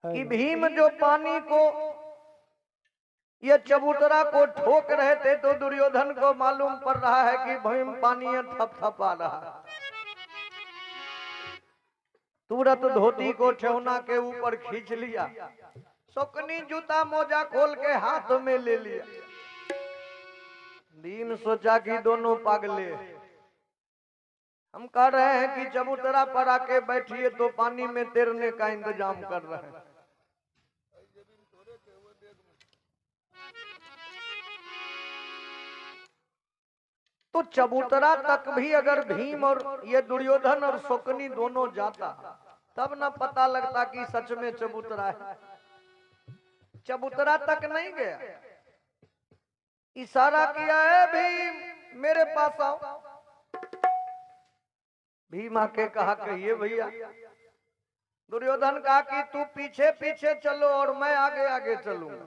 कि भीम जो पानी को ये चबूतरा को ठोक रहे थे तो दुर्योधन को मालूम पड़ रहा है कि भीम पानी थपथपा रहा है। तुरंत धोती को ठेहुना के ऊपर खींच लिया, शौकनी जूता मोजा खोल के हाथ में ले लिया। भीम सोचा कि दोनों पागले, हम कह रहे हैं कि चबूतरा पर आके बैठिए तो पानी में तैरने का इंतजाम कर रहे हैं। तो चबूतरा तक भी अगर भीम और ये दुर्योधन और शौकनी दोनों जाता तब न पता लगता कि सच में चबूतरा है। चबूतरा तक नहीं गया, इशारा किया है भीम मेरे पास आओ। भीम आके कहा कहिए भैया। दुर्योधन कहा कि तू पीछे पीछे चलो और मैं आगे आगे चलूंगा।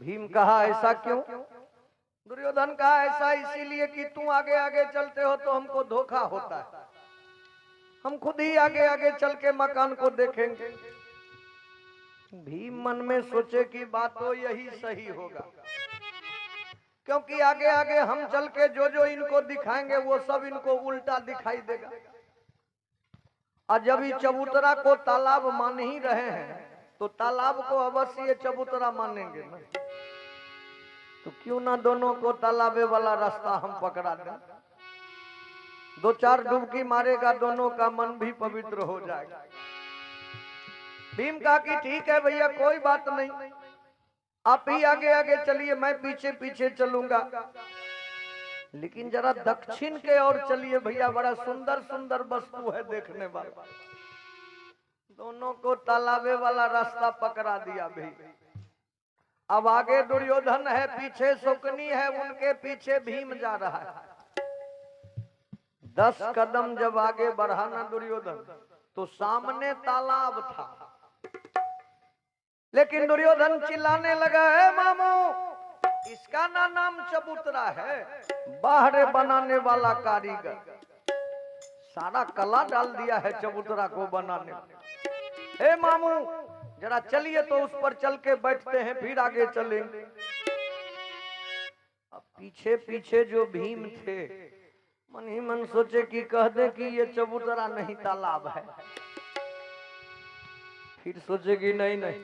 भीम कहा ऐसा क्यों? दुर्योधन कहा ऐसा इसीलिए कि तू आगे आगे चलते हो तो हमको धोखा होता है, हम खुद ही आगे आगे चल के मकान को देखेंगे। भीम मन में सोचे कि बात तो यही सही होगा, क्योंकि आगे आगे हम चल के जो जो इनको दिखाएंगे वो सब इनको उल्टा दिखाई देगा। और जब ये चबूतरा को तालाब मान ही रहे हैं तो तालाब को अवश्य ये चबूतरा मानेंगे ना, तो क्यों ना दोनों को तालाबे वाला रास्ता हम पकड़ा दें। दो चार डुबकी मारेगा दोनों का मन भी पवित्र हो जाएगा। भीम कहा कि ठीक है भैया कोई बात नहीं, आप ही आगे आगे चलिए मैं पीछे पीछे चलूंगा, लेकिन जरा दक्षिण के ओर चलिए भैया, बड़ा सुंदर सुंदर वस्तु है देखने वाला। दोनों को तालाबे वाला रास्ता पकड़ा दिया भीम। अब आगे दुर्योधन है, पीछे शौकनी है, उनके पीछे भीम जा रहा है। 10 कदम जब आगे बढ़ा ना दुर्योधन तो सामने तालाब था, लेकिन दुर्योधन चिल्लाने लगा है मामू इसका ना नाम चबूतरा है, बाहर बनाने वाला कारीगर सारा कला डाल दिया है चबूतरा को बनाने में। हे मामू जरा चलिए तो उस पर चल के बैठते हैं फिर आगे चलेंगे। अब पीछे पीछे जो भीम थे मन ही मन सोचे कि कह दे कि ये चबूतरा नहीं तालाब है, फिर सोचे कि नहीं नहीं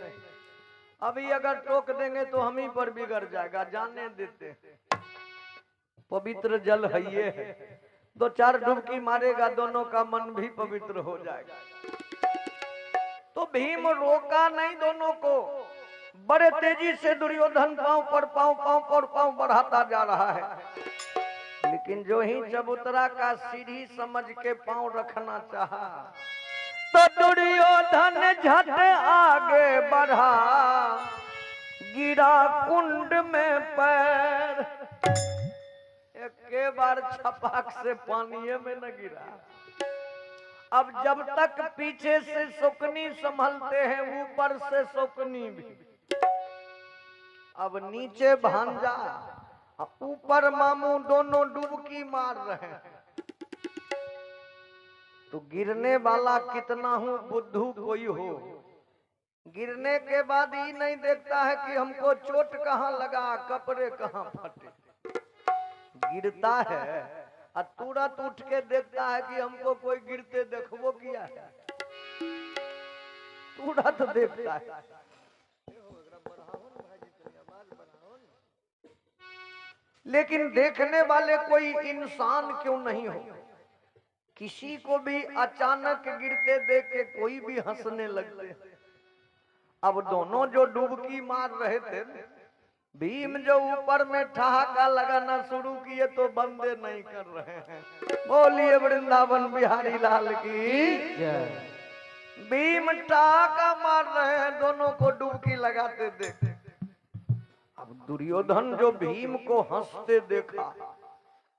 अभी अगर टोक देंगे तो हम ही पर बिगड़ जाएगा, जाने देते पवित्र जल है ये है। 2-4 डुबकी मारेगा दोनों का मन भी पवित्र हो जाएगा। तो भीम रोका नहीं दोनों को, बड़े तेजी से दुर्योधन पांव बढ़ाता जा रहा है। लेकिन जो ही चबूतरा का सीढ़ी समझ के पांव रखना चाहा तो दुर्योधन झट आगे बढ़ा, गिरा कुंड में पैर, एक बार छपाक से पानी में न गिरा। अब जब तक पीछे से शौकनी संभलते हैं ऊपर से शौकनी भी, अब नीचे भांजा ऊपर मामू दोनों डुबकी मार रहे हैं। तो गिरने वाला कितना हूं बुद्धू कोई हो, गिरने के बाद ही नहीं देखता है कि हमको चोट कहां लगा कपड़े कहां फटे, गिरता है और तुरंत उठ के देखता है कि हमको कोई गिरते देखबो किया है, तुरंत देखता है। लेकिन देखने वाले कोई इंसान क्यों नहीं हो, किसी को भी अचानक गिरते देख के कोई भी हंसने लगते। अब दोनों जो डुबकी मार रहे थे, भीम जो ऊपर में ठहाका लगाना शुरू किए तो बंदे नहीं कर रहे हैं। बोलिए वृंदावन बिहारी लाल की जय। भीम ठहाका मार रहे हैं दोनों को डुबकी लगाते देख। अब दुर्योधन जो भीम को हंसते देखा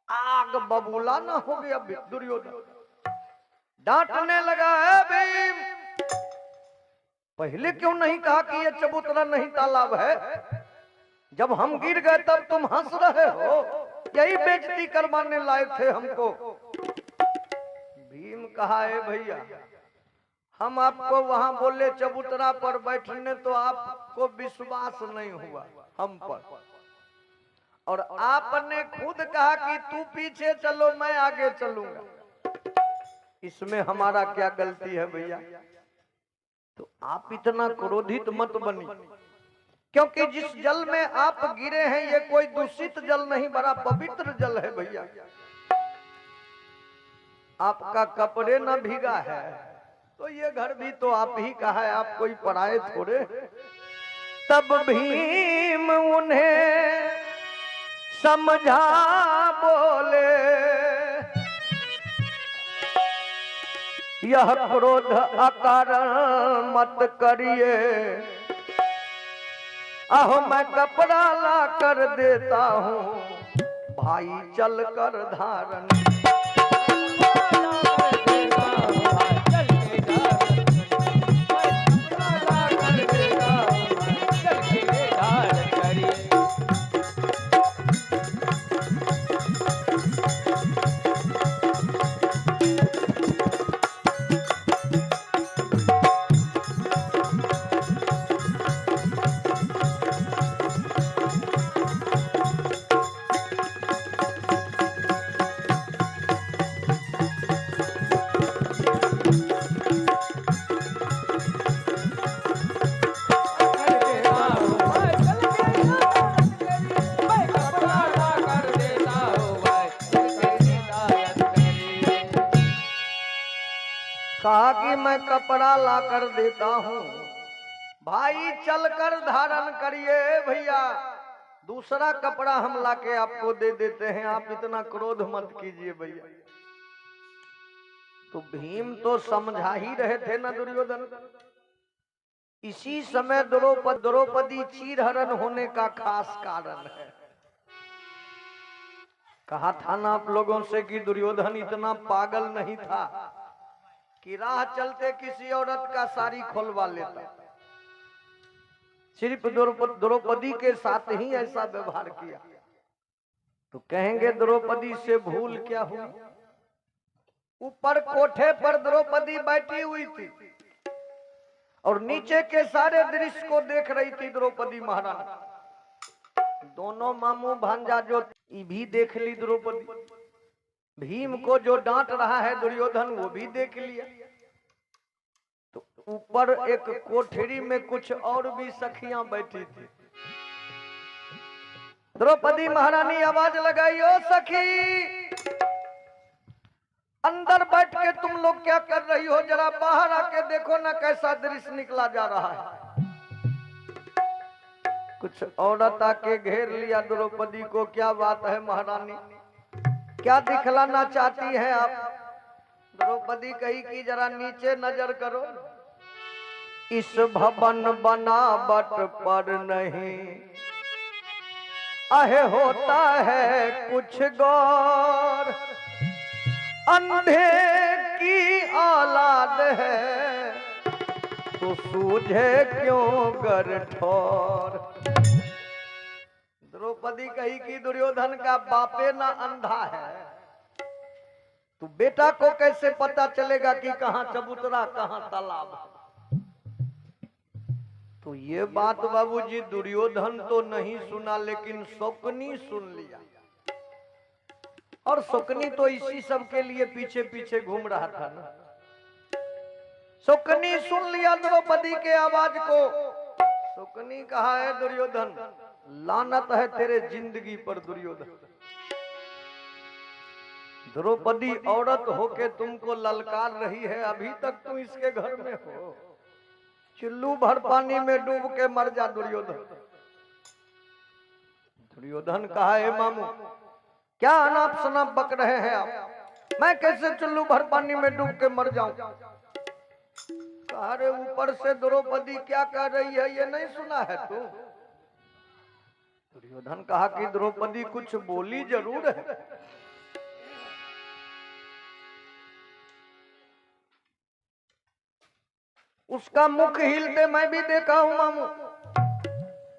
आग बबूला ना हो गया। दुर्योधन डांटने लगा है भीम पहले क्यों नहीं कहा कि ये चबूतरा नहीं तालाब है, जब हम गिर गए तब तुम हंस रहे हो, यही बेइज्जती करवाने लाए थे हमको। भीम कहा है भैया हम आपको वहां बोले चबूतरा पर बैठने तो आपको विश्वास नहीं हुआ हम पर, और आपने खुद कहा कि तू पीछे चलो मैं आगे चलूंगा। इसमें हमारा क्या गलती है भैया? तो आप इतना क्रोधित मत बनिए, क्योंकि जिस जल में आप गिरे हैं ये कोई दूषित जल नहीं, बड़ा पवित्र जल है भैया। आपका कपड़े न भीगा है तो ये घर भी तो आप ही का है, आप कोई पराये थोड़े। तब भीम उन्हें समझा बोले, यह क्रोध अकारण मत करिए, आहो मैं कपड़ा ला कर देता हूँ, भाई चल कर धारण। कहा कि मैं कपड़ा ला कर देता हूँ, भाई चलकर धारण करिए। भैया दूसरा कपड़ा हम लाके आपको दे देते हैं, आप इतना क्रोध मत कीजिए भैया। तो भीम तो समझा ही रहे थे ना दुर्योधन। इसी समय द्रौपदी चीरहरण होने का खास कारण है। कहा था ना आप लोगों से कि दुर्योधन इतना पागल नहीं था कि राह चलते किसी औरत का साड़ी खोलवा लेता। सिर्फ द्रौपदी के साथ ही ऐसा व्यवहार किया। तो कहेंगे द्रौपदी से भूल क्या हुई? ऊपर कोठे पर द्रौपदी बैठी हुई थी और नीचे के सारे दृश्य को देख रही थी द्रौपदी महारानी। दोनों मामू भांजा जो भी देख ली द्रौपदी, भीम को जो डांट रहा है दुर्योधन वो भी देख लिया। तो ऊपर एक कोठरी में कुछ और भी सखियां बैठी थी। द्रौपदी महारानी आवाज लगाई, ओ सखी अंदर बैठ के तुम लोग क्या कर रही हो? जरा बाहर आके देखो ना कैसा दृश्य निकला जा रहा है। कुछ औरत आके घेर लिया द्रौपदी को। क्या बात है महारानी, क्या दिखलाना चाहती हैं आप? द्रौपदी कही कि जरा नीचे नजर करो, इस भवन बनावट पर नहीं आहे होता है कुछ गौर, अंधे की औलाद है तो सूझे क्यों गर ठोर। द्रौपदी कही कि दुर्योधन का बापे ना अंधा है, तो बेटा को कैसे पता चलेगा कि कहाँ चबूतरा कहाँ तालाब? तो ये बात बाबूजी दुर्योधन तो नहीं सुना, लेकिन शकुनी सुन लिया। और शकुनी तो इसी सब के लिए पीछे पीछे घूम रहा था ना। शकुनी सुन लिया द्रौपदी के आवाज को। शकुनी कहा है दुर्योधन, लानत है तेरे जिंदगी पर दुर्योधन। द्रौपदी औरत होके तुमको ललकार रही है, अभी तक तुम इसके घर में हो। चुल्लू भर पानी में डूब के मर जा दुर्योधन। दुर्योधन कहा है मामू क्या अनाप शनाप बक रहे हैं आप? मैं कैसे चुल्लू भर पानी में डूब के मर जाऊं? अरे ऊपर से द्रौपदी क्या कर रही है ये नहीं सुना है तू? दुर्योधन कहा कि द्रौपदी कुछ बोली जरूर है। उसका मुख हिलते मैं भी देखा हूं मामू,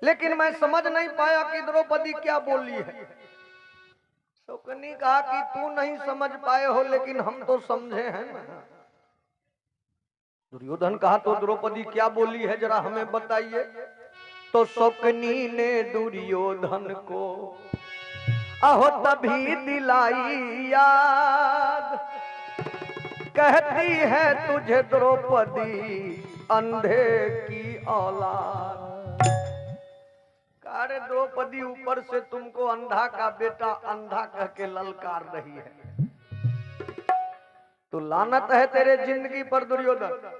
लेकिन मैं समझ नहीं पाया कि द्रौपदी क्या बोली है। शकुनी कहा कि तू नहीं समझ पाए हो, लेकिन हम तो समझे हैं ना। दुर्योधन कहा तो द्रौपदी क्या बोली है जरा हमें बताइए। तो शौकनी ने दुर्योधन को अहो तभी दिलाई याद, कहती है तुझे द्रौपदी अंधे की औलाद। अरे द्रौपदी ऊपर से तुमको अंधा का बेटा अंधा कह के ललकार रही है, तो लानत है तेरे जिंदगी पर दुर्योधन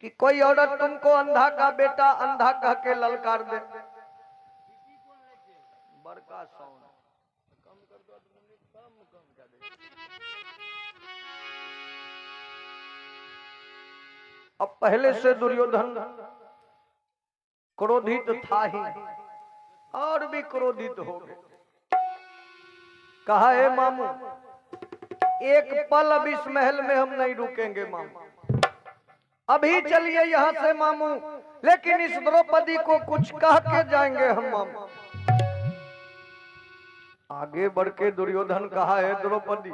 कि कोई औरत तुमको अंधा का बेटा अंधा कह के ललकार दे। बड़का साउंड कम कर दो, कम कर दे। अब पहले से दुर्योधन क्रोधित था ही और भी क्रोधित हो गए। कहा है मामू एक पल अब इस महल में हम नहीं रुकेंगे मामू, अभी चलिए यहाँ से मामू, लेकिन इस द्रौपदी को कुछ कह के जाएंगे हम मामू। आगे बढ़ के दुर्योधन कहा है द्रौपदी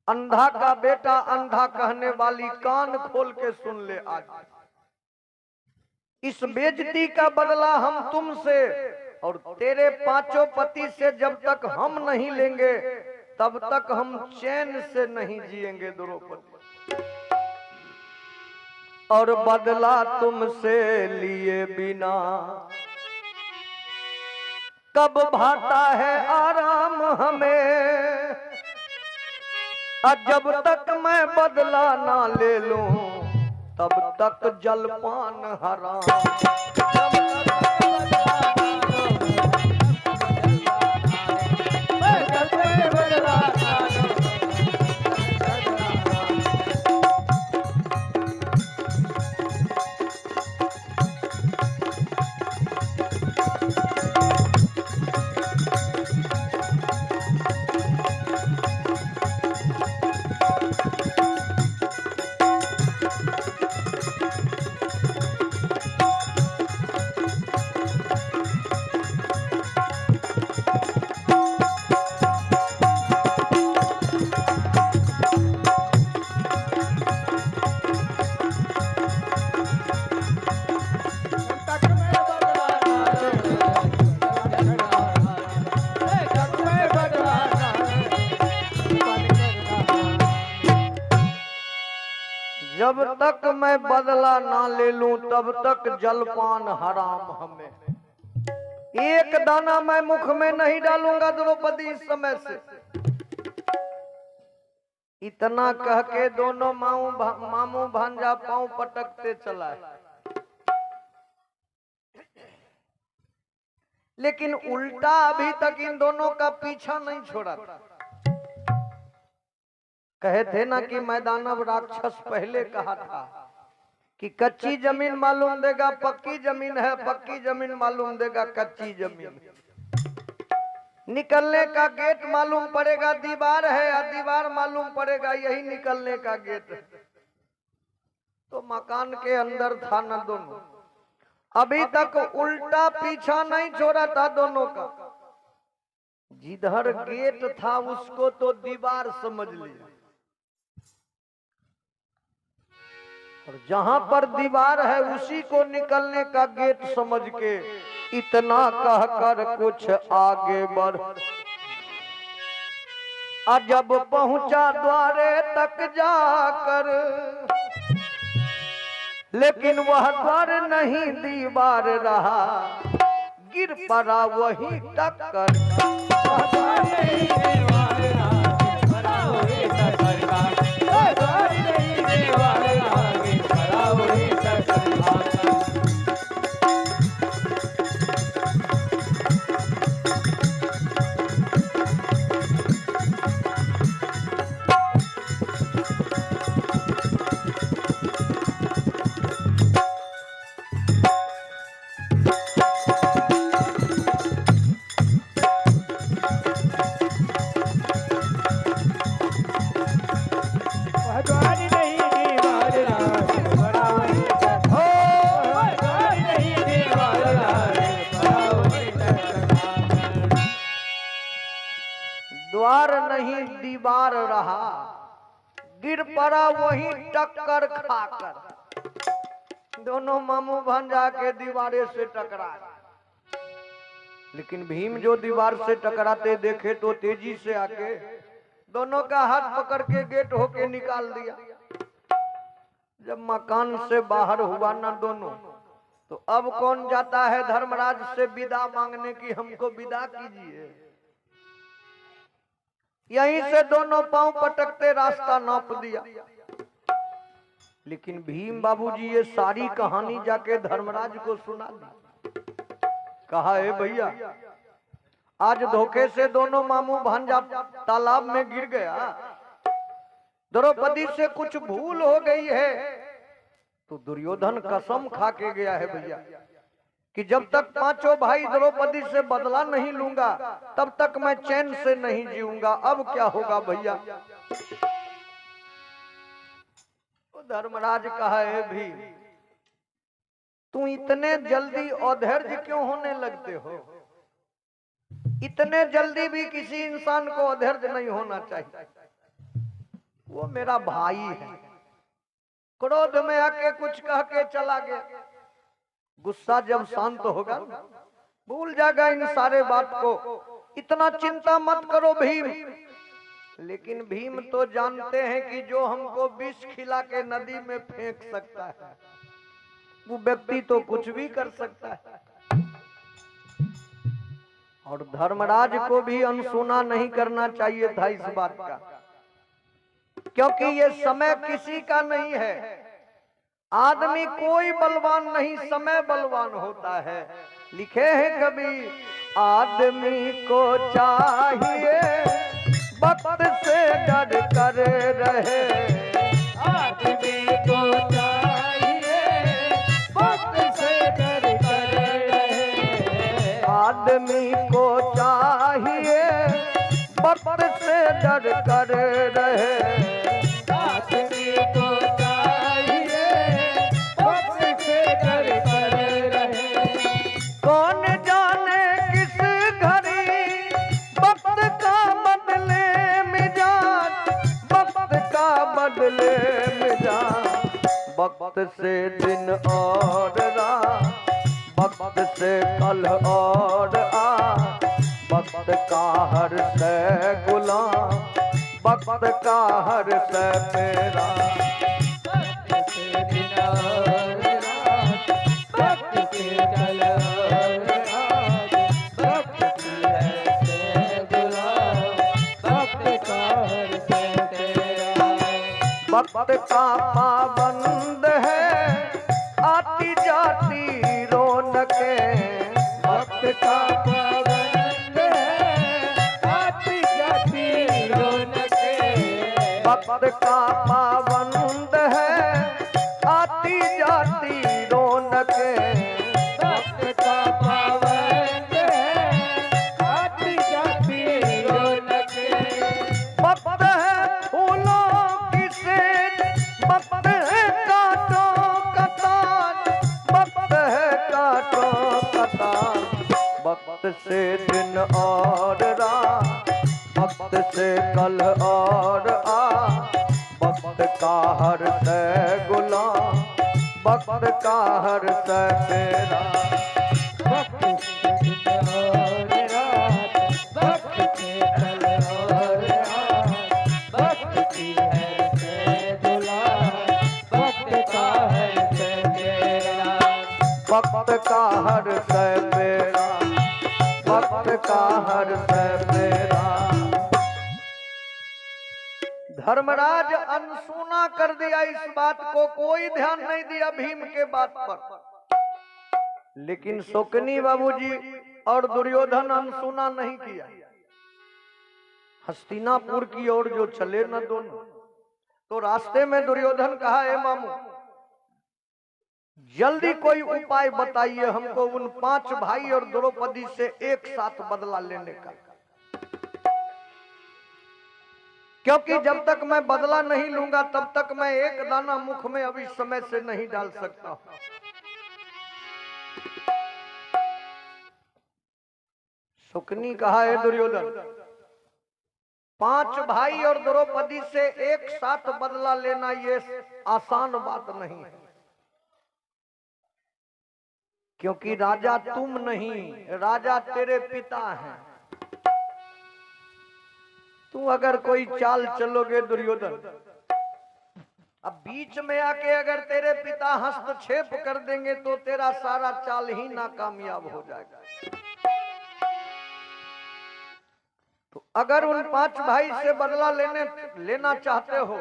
अंधा का बेटा अंधा कहने वाली कान खोल के सुन ले, आज इस बेइज्जती का बदला हम तुमसे और तेरे पांचों पति से जब तक हम नहीं लेंगे तब तक हम चैन से नहीं जिएंगे द्रौपदी, और बदला तुमसे लिए बिना कब भाता है आराम हमें, जब तक मैं बदला ना ले लूं तब तक जलपान हराम। जब तक मैं बदला ना ले लूं तब तक जलपान हराम हमें। एक दाना मैं मुख में नहीं डालूंगा द्रौपदी इस समय से। इतना कह के दोनों मामू भांजा पांव पटकते चला है, लेकिन उल्टा अभी तक इन दोनों का पीछा नहीं छोड़ा था। कहे थे ना कि मैदानव राक्षस पहले कहा था कि कच्ची जमीन मालूम देगा पक्की जमीन है, पक्की जमीन मालूम देगा कच्ची जमीन। निकलने का गेट मालूम पड़ेगा दीवार है, और दीवार मालूम पड़ेगा यही निकलने का गेट है। तो मकान के अंदर था न दोनों, अभी तक उल्टा पीछा नहीं छोड़ा था दोनों का। जिधर गेट था उसको तो दीवार समझ लिया, और जहां पर दीवार है उसी को निकलने का गेट समझ के इतना कहकर कुछ आगे बढ़, जब पहुंचा द्वारे तक जाकर, लेकिन वह द्वार नहीं दीवार रहा, गिर पड़ा वही टक्कर। द्वार नहीं दीवार रहा, गिर पड़ा वहीं टक्कर खाकर। दोनों मामू भांजा के दीवारे से टकरा। लेकिन भीम जो दीवार से टकराते देखे तो तेजी से आके दोनों का हाथ पकड़ के गेट होके निकाल दिया। जब मकान से बाहर हुआ ना दोनों, तो अब कौन जाता है धर्मराज से विदा मांगने की, हमको विदा कीजिए। यहीं से दोनों पांव पटकते रास्ता नाप दिया। लेकिन भीम बाबूजी ये सारी कहानी जाके धर्मराज को सुना दी। कहा है भैया, आज धोखे से दोनों मामू भांजा तालाब में गिर गया, द्रौपदी से कुछ भूल हो गई है। तो दुर्योधन कसम खा के गया है भैया कि जब तक पांचों भाई द्रौपदी से बदला नहीं लूंगा तब तक मैं चैन से नहीं जीऊंगा। अब क्या होगा भैया? तो धर्मराज कहा है भी, तू इतने जल्दी अधैर्य क्यों होने लगते हो? इतने जल्दी भी किसी इंसान को अधैर्य नहीं होना चाहिए। वो मेरा भाई है, क्रोध में आके कुछ कह के चला गया। गुस्सा जब शांत होगा भूल जाएगा इन सारे बात को। इतना चिंता मत करो भीम। लेकिन भीम तो जानते हैं कि जो हमको विष खिला के नदी में फेंक सकता है वो व्यक्ति तो कुछ भी कर सकता है। और धर्मराज को भी अनसुना नहीं करना चाहिए था इस बात का, क्योंकि ये समय किसी का नहीं है। आदमी कोई बलवान नहीं, समय बलवान होता है। लिखे हैं कभी, आदमी को चाहिए वक्त से डर कर रहे। आदमी को चाहिए वक्त से डर कर रहे। आदमी को चाहिए वक्त से डर कर रहे। आदमी को चाहिए वक्त से डर कर रहे। कौन जाने किस घड़ी वक्त का बदले मिजाज, वक्त का बदले मिजाज। वक्त से दिन और रात, वक्त से कल और आज। वक्त का हर से गुलाम, वक्त का हर से मेरा। वक्त से दिन और रात, वक्त से कल और आज। वक्त की है से गुलाम, वक्त का हर से तेरा। वक्त का पाबंद है आती जाती रौनकें। वक्त का पाबंद है आती जाती रौनकें। वक्त का पाबंद है आती जाती रौनकें। वक्त का पाबंद है आती जाती रौनकें। वक्त है फूलों की सेज, वक्त है कांटों का ताज। वक्त है कांटों का ताज। वक्त से दिन और रात, वक्त से कल और आज। वक्त का हर से गुलाम, वक्त का हर से मेरा। वक्त से दिन और रात, वक्त से कल और आज। वक्त की है से गुलाम, वक्त का है से तेरा। वक्त का हर से मेरा, वक्त का हर से मेरा। धर्मराज अनसुना कर दिया इस बात को, कोई ध्यान नहीं दिया भीम के बात पर। लेकिन शोकनी बाबूजी और दुर्योधन अनसुना नहीं किया। हस्तिनापुर की ओर जो चले न दोनों, तो रास्ते में दुर्योधन कहा, ए मामू जल्दी कोई उपाय बताइए हमको उन 5 भाई और द्रौपदी से एक साथ बदला लेने का, क्योंकि जब तक मैं बदला नहीं लूंगा तब तक मैं एक दाना मुख में अभी समय से नहीं डाल सकता। शुकनी कहा है दुर्योधन, 5 भाई और द्रौपदी से एक साथ बदला लेना ये आसान बात नहीं है, क्योंकि राजा तुम नहीं, राजा तेरे पिता हैं। तू अगर कोई चाल चलोगे दुर्योधन, अब बीच में आके अगर तेरे पिता हस्तक्षेप कर देंगे तो तेरा सारा चाल ही नाकामयाब हो जाएगा। तो अगर उन 5 भाई से बदला लेना चाहते हो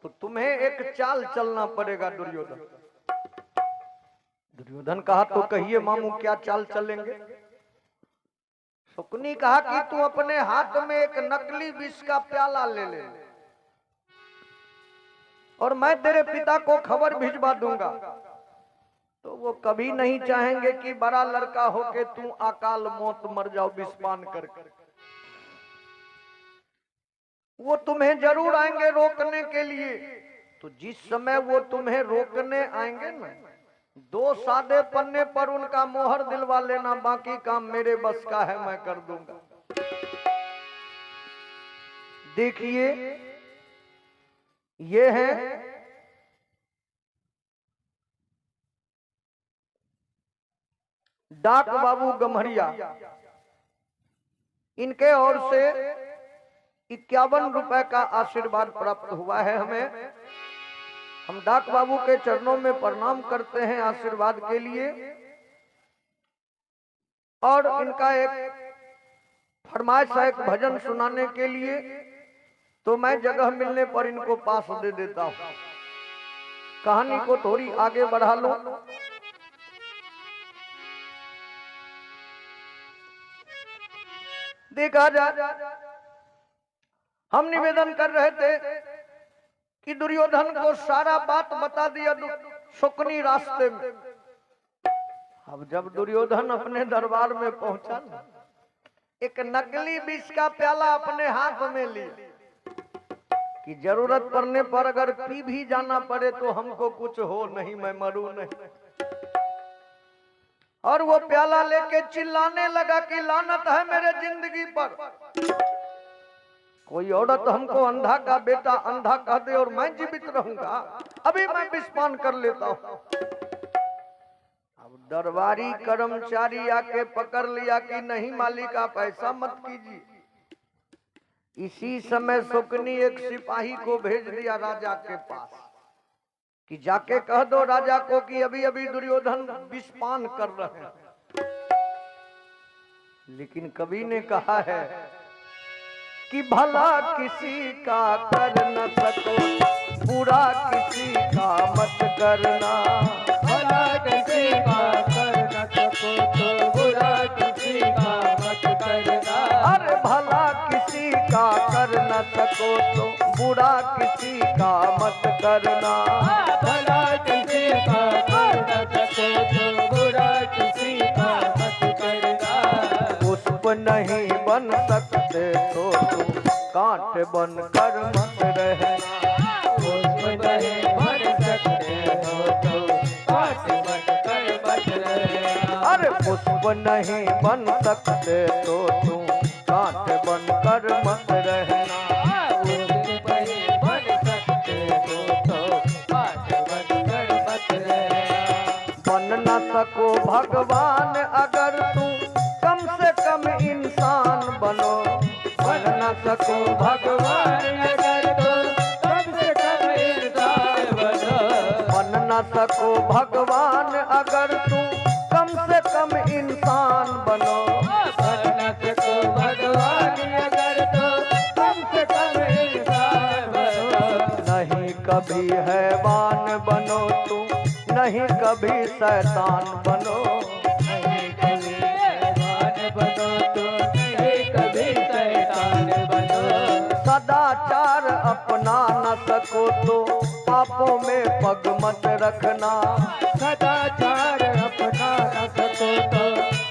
तो तुम्हें एक चाल चलना पड़ेगा दुर्योधन। दुर्योधन कहा तो कहिए मामू क्या चाल चलेंगे। शकुनी कहा कि तू अपने हाथ में एक नकली विष का प्याला ले ले और मैं तेरे पिता को खबर भिजवा दूंगा, तो वो कभी नहीं चाहेंगे कि बड़ा लड़का होके तू अकाल मौत मर जाओ विषपान करके। वो तुम्हें जरूर आएंगे रोकने के लिए। तो जिस समय वो तुम्हें रोकने आएंगे ना, 2 सादे पन्ने पर उनका मोहर दिलवा लेना, बाकी काम मेरे बस का है, मैं कर दूंगा। देखिए ये है डाक बाबू गम्हरिया, इनके ओर से 51 रुपए का आशीर्वाद प्राप्त हुआ है हमें। हम डाक बाबू के चरणों में प्रणाम करते हैं आशीर्वाद के लिए। और इनका एक फरमाइश है एक भजन सुनाने के लिए, तो मैं जगह मिलने पर इनको पास दे देता हूं। कहानी को थोड़ी आगे बढ़ा लो। देखा जाए, हम निवेदन कर रहे थे कि दुर्योधन को सारा बात बता दिया शकुनी रास्ते में। अब जब दुर्योधन अपने दरबार में पहुंचा, एक नकली विष का प्याला अपने हाथ में लिया कि जरूरत पड़ने पर अगर पी भी जाना पड़े तो हमको कुछ हो नहीं, मैं मरूं नहीं। और वो प्याला लेके चिल्लाने लगा कि लानत है मेरे जिंदगी पर, कोई औरत हमको अंधा का बेटा अंधा कह दे और मैं जीवित रहूंगा, अभी मैं विषपान कर लेता हूं। अब दरबारी कर्मचारी आके पकड़ लिया कि नहीं मालिक आप ऐसा मत कीजिए। इसी समय शकुनी एक सिपाही को भेज दिया राजा के पास कि जाके कह दो राजा को कि अभी अभी दुर्योधन विषपान कर रहे हैं। लेकिन कवि ने कहा है कि भला किसी का कर न सको, बुरा किसी का मत करना। भला किसी का कर न सको तो बुरा किसी का मत करना। अरे भला किसी का कर न सको तो बुरा किसी का मत करना। भला किसी का कर न सको तो बुरा किसी का मत करना। पुष्प नहीं बन सकते तो तुम कांट बन कर मत रहना। पुष्प नहीं बन सकते हो तो कांट बन कर मत रहना। अरे पुष्प नहीं बन सकते तो तुम कांट बन कर मत रहना। पुष्प नहीं बन सकते हो तो कांट बन कर मत रहना। बन न सको भगवान अगर तुम कम से कम इंसान बनो। बन न सको भगवान अगर तो कम से कम इंसान बनो। बन न सको भगवान अगर तुम कम से कम इंसान बनो। बन न सको भगवान अगर तो कम से कम इंसान बनो। नहीं कभी हैवान बनो तुम, नहीं कभी शैतान बनो। नहीं कभी शैतान बनो तो नहीं कभी शैतान बनो। सदाचार अपना न सको तो पापों में पग मत रखना। सदाचार अपना न सको तो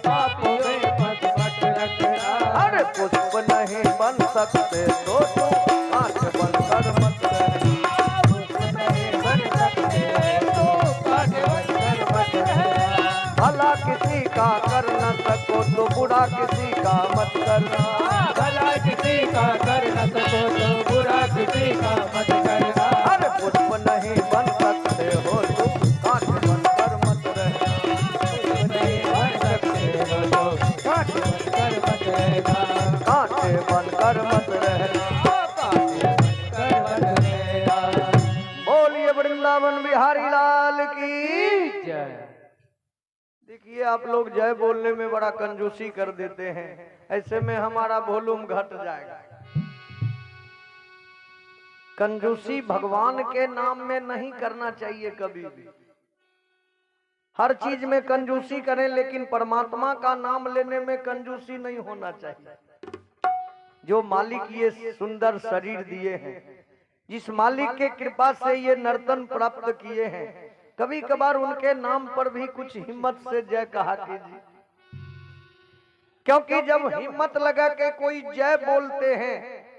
पापों में पग मत रखना। अरे पुष्प नहीं बन सकते तो तुम कांट बन कर मत रहना। पुष्प नहीं बन सकते तो कांट बन कर मत रहना। भला किसी का का कर न सको तो बुरा किसी का मत करना। भला किसी का कर न सको तो बुरा किसी का मत करना। अरे पुष्प नहीं बन सकते हो तुम कांट बनकर मत रहना। नहीं बन सकते हो तो कांट बनकर मत रहना। कांटे बनकर मत रहना। बनकर मत रहना। बोलिए वृंदावन बिहारी लाल की। जय। देखिए आप लोग जय बोलने में बड़ा कंजूसी कर देते हैं, ऐसे में हमारा वॉल्यूम घट जाएगा। कंजूसी भगवान के नाम में नहीं करना चाहिए कभी भी। हर चीज में कंजूसी करें, लेकिन परमात्मा का नाम लेने में कंजूसी नहीं होना चाहिए। जो मालिक ये सुंदर शरीर दिए हैं, जिस मालिक के कृपा से ये नर्तन प्राप्त किए हैं, कभी कभार उनके नाम पर भी कुछ हिम्मत से जय कहा कीजिए। क्योंकि जब हिम्मत लगा के कोई जय बोलते हैं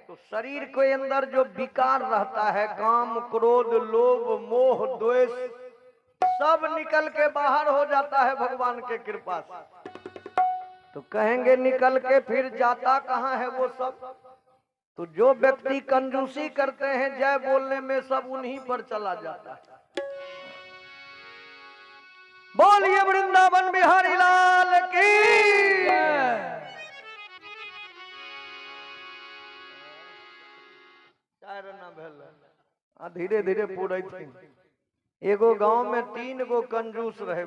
तो शरीर के अंदर जो विकार रहता है, काम क्रोध लोभ मोह द्वेष, सब निकल के बाहर हो जाता है भगवान के कृपा से। तो कहेंगे निकल के फिर जाता कहाँ है वो सब। तो जो व्यक्ति कंजूसी करते हैं जय बोलने में, सब उन्हीं पर चला जाता है। बोलिए वृंदावन बिहारी लाल की। धीरे धीरे पूरे एगो गांव में 3 गो कंजूस रहे।